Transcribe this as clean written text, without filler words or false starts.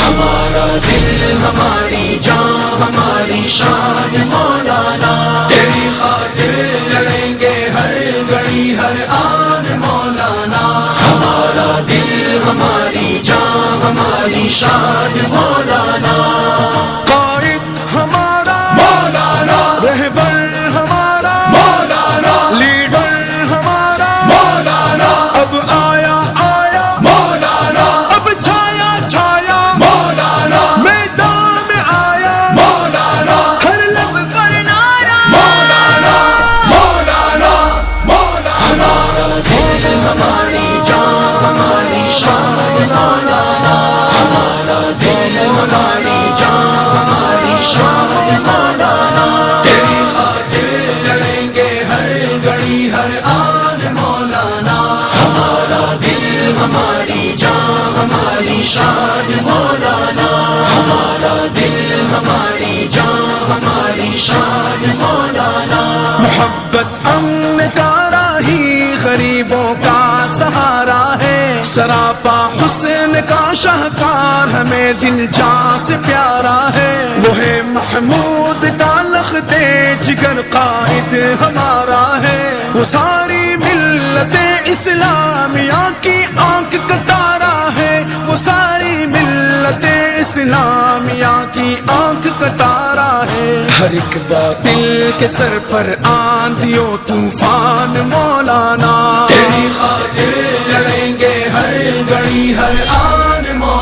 ہمارا دل ہماری جان ہماری شان مولانا، تیری خاطر لڑیں گے ہر گھڑی ہر آن مولانا، ہمارا دل ہماری جان ہماری شان مولانا، قائد ہمارا مولانا، رہبر ہمارا مولانا، لیڈر ہمارا مولانا، اب آیا آیا مولانا، اب چھایا چھایا مولانا، میدان میں آیا مولانا، ہر لب پر نعرہ مولانا، مولانا، مولانا، ہمارا دل ہماری جان ہماری شان مولانا، ہمارا دل ہماری جان ہماری شان مولانا، تیری خاطر لڑیں گے ہر گھڑی ہر آن مولانا، ہمارا دل ہماری جان ہماری شان مولانا، ہمارا دل ہماری جان ہماری شان مولانا، محبت امن کا راہی غریبوں کا سہارا ہے، سراپا حسن کا شاہکار ہمیں دل جان سے پیارا ہے، وہ ہے محمود کا لخت جگر قائد ہمارا ہے، وہ ساری ملت اسلامیہ کی آنکھ کا تارا ہے، وہ ساری ملت اسلامیہ کی آنکھ کا تارا ہے، ہر ایک باطل کے سر پر آندھیوں طوفان مولانا، تیری خاطر لڑیں گے ہر گھڑی ہر آن مولانا،